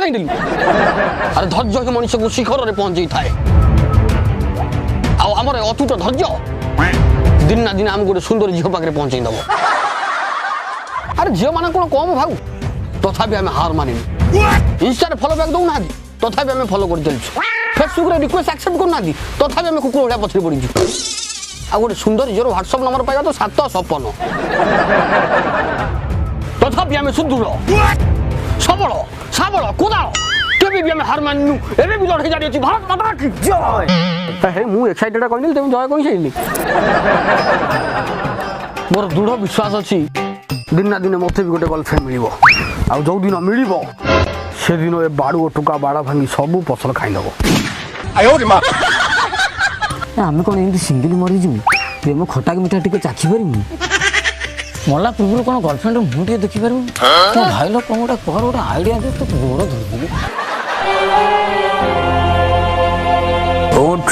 लगे दिलु अरे धैर्य ही मनुष्य को शिखर रे पहुंची थाए आ हमर अतुट धैर्य दिन ना दिन हम गोटे सुंदर झील पाखे पहुंचाई दब अरे झील मैंने कौन कम भाव तथापि आम हार मानिनी इंस्टा फॉलो बैक दौना तथापि आम फॉलो कर चलु फेसबुक रे रिक्वेस्ट एक्सेप्ट करना तथापि आम कुकुर भलिया पछरे पड़ी आ गोटे सुंदर झील व्हाट्सएप नंबर पाइबा तो 7 सपन तथापि आम सुदृढ़ सबल साबल कोदाल केबे भी आम हार मानिनु एबे भी लड़ाई जारी अछि भारत माता की जय हे मु एक्साइटेड कहनी तुम जय कहि छैनी मोर दृढ़ विश्वास अछि दिन ना दिन मते भी गोटे गर्लफ्रेंड मिलिबो आ जो दिन मिलिबो से दिन ए बाड़ू टुका बाड़ा भांगी सब फसल खाई दबो आयो रे मां आमे कोन एंती सिंगल मरि जु प्रेम खटा के मिठा टिके चाखी परमु मला पूर्व कोन गर्लफ्रेंड मु टिके देखि परमु तो भाई लोग कोन गोटा आईडिया दे तो गोड़ धर दिबे उठ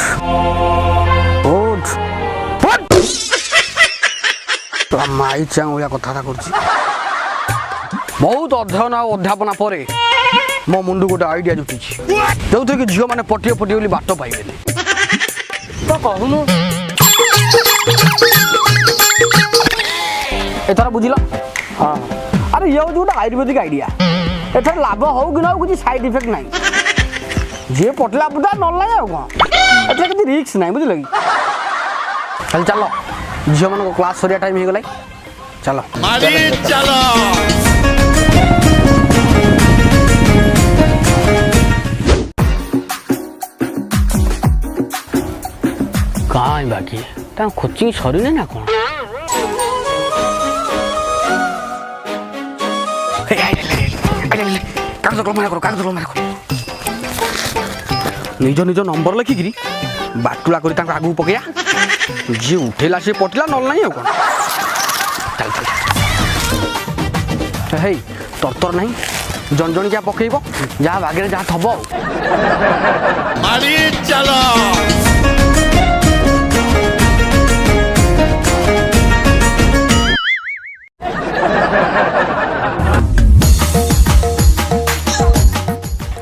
उठ तो माई चांगुया कथा करछि बहुत अध्ययन और अध्यापना परे मो मुंडू गोटे आईडिया जुटिछि जो कि झियो माने पटिए पटिए बोली बाट पाइबेनी तो कहूनु एथरा बुझिला हां अरे ये जो आयुर्वेदिक आईडिया एथरा लाभ हो कि ना कुछ साइड इफेक्ट नहीं जे पटला पुटा न लाय आ एथरा किछि रिस्क नहीं बुझिल कि चल चलो झियो मन को क्लास सरिया टाइम हो गलाई चलो मारी चलो काई बाकी ता कोचिंग सरी ना कोन निज निज नंबर लिखिकी बाटुला कर आगू पकया जी उठेला से पटिला नल नहीं कौन चल चल हे तरतर नहीं जन जन क्या पकेब जहाँ बागे जहाँ थब चलो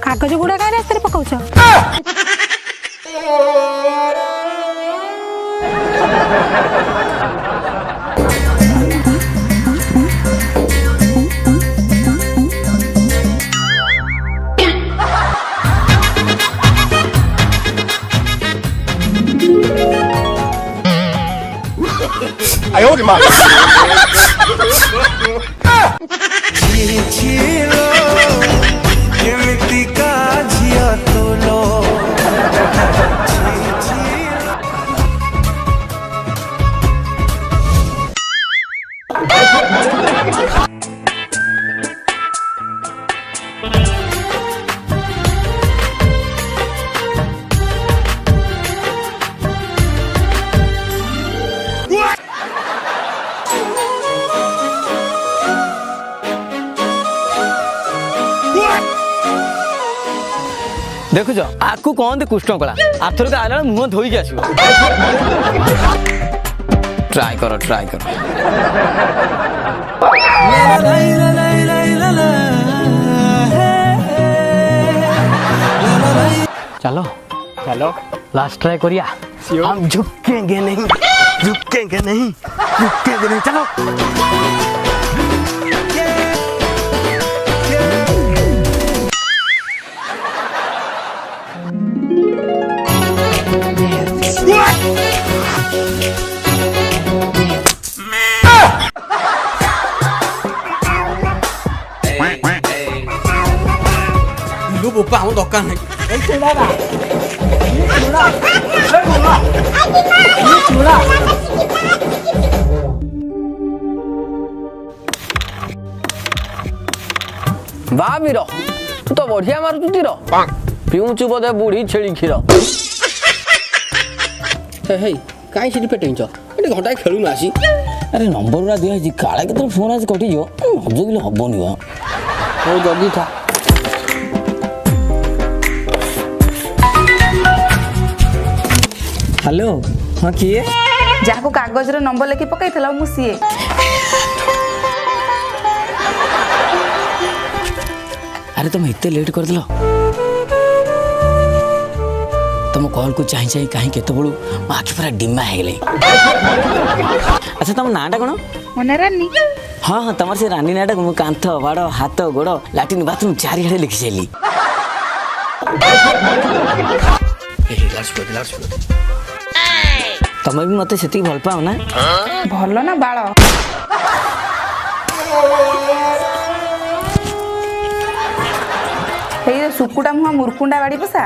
कागज गुड़ा का रास्ते पकाउछ आयो रे मां देखुछ आकु कहते कृष्ण कला आथर तो आला मुह धोई आसो ट्राई कर चलो चलो लास्ट ट्राई करिया हम झुकेंगे नहीं चलो बोपा हम दरकार नहीं वाह वीर तू तो बढ़िया मारू तीर पीऊचु बोधे बुढ़ी छेली क्षीर हे कहीं सीटी पेटेच ये घंटा खेलु ना आसी अरे नंबर गुड़ा दिया काला के फोन आज कटि जो नजगिले हबनी बा हो जल्दी था हेलो हाँ किए जाको कागज रो नंबर लेके पकाइथला मु सीए अरे तुम इतने लेट कर दिल तुम कॉल को चाह चाह कहीं केत बड़ू मो आखि पूरा डिमा हो गई। अच्छा तुम नाटा कौन? मने रानी। हाँ हाँ तुम से रानी नाटा मुझे कांथ बाड़ हाथ गोड़ लाट्रिन बाथरूम चारिड़े लिखी सारी। तुम भी मत से भल पाओ ना? भल ना बाल सुकुटा मुहा मुरकुंडा बाड़ी पसा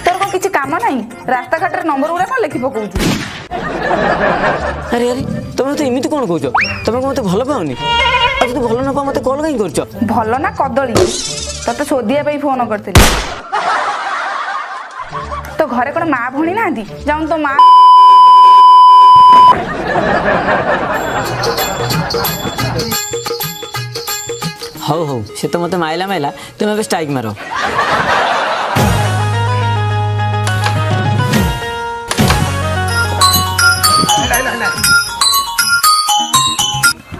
तोर को किछि काम नहीं रास्ता घाटर नंबर गुड़ा कौन लिखि पकाउछु। अरे अरे तुम तो एमती कौन कौच तुम मत भल पाओनी आज तो भल न पा मत कॉल कहीं कर भल ना कदली तते सोधिया पे फोन करथिली तो घरे कोन मां भणी नांदी जाउन तो मां हौ हौ से तो मत माइला माइला तुम अब स्ट्राइक मारो।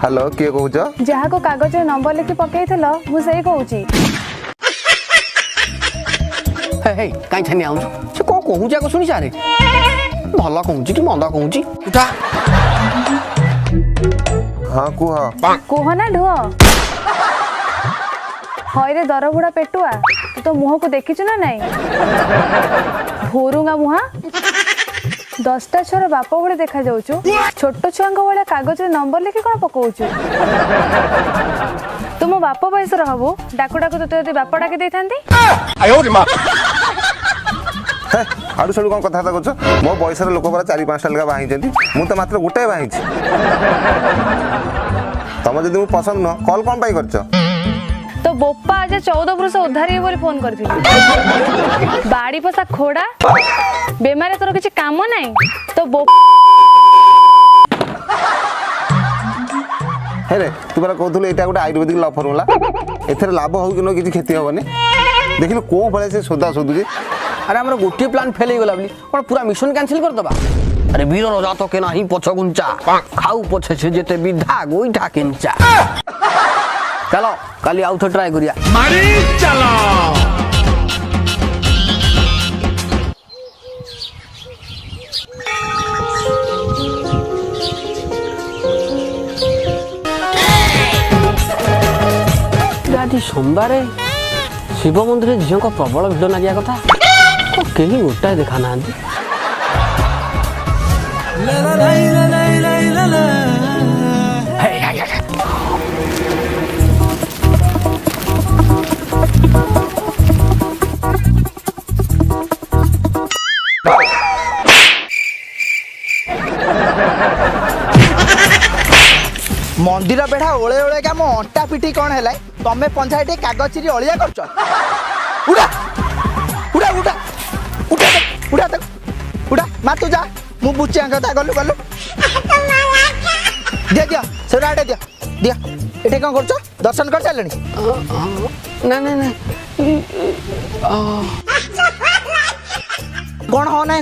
हेलो किए कहूच? जहाँ को कागज नंबर लिखि पकईथिल मु सेई कहूची। हे काई छानी आउछ से को कहू जाको सुनी सारे भला कहूची कि मंदा कहूची उठा। हाँ कुह कुह ना ढुआ हईरे दरबुड़ा पेटुआ तू तो मुह को देखिଛୁ ना नहीं भोरुंगा मुहा 10टा छुआर बाप भले देखा जाऊछु छोट छुआ भाया कागज नंबर लिखि कौन पकाउछु तुम बाप बयस हबू डाकू डाकू तो यदि बाप डाकी दे आड़ू साड़ू कौन कथा कह मो बयस लोक पूरा 4-5टा लगा बाही मु तो मात्र गोटाए बाही तुम जब मुझे पसंद नुह कॉल कौन पाई कर तो बोपा आज 14 पुरुष उद्धार बोली फोन कर बाड़ी पसा खोड़ा बेमार तोर किसी काम नहीं तो हे तू परा कहूलु एटा गोटे आयुर्वेदिक लव फर्मुला एथरे लाभ हो कि न किसी क्षति हेनी देखिल को भाई से सोदा सोदुचे। अरे हमर गोटे प्लान फेल हो गला बोली कोन पूरा मिशन कैंसिल कर दबा। अरे वीर राजा तो के नाही पछ गुंचा खाऊ पछे से जेते विधा गोइठा किंचा। चलो काली आउ तो ट्राई करिया मारी चलो। आज सोमवार शिव मंदिर झील को प्रबल भिड़ लगे कथा कहीं गोटाए देखा ना। मंदिर बेढ़ा ओले ओले क्या मो अंटा पिटी कौन है तमें पंचायत कागज चिरी अलिया कर उड़ा उड़ा उड़ा उड़ा उड़ा उड़ा मार तू जा मु बुच्चे कथा गलु गलु दिया दिया से आटे दिया दिया ये कौन कर दर्शन कर सारे ना ना ना कौन हो नहीं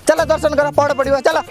चलो दर्शन कर पड़ पड़ा चलो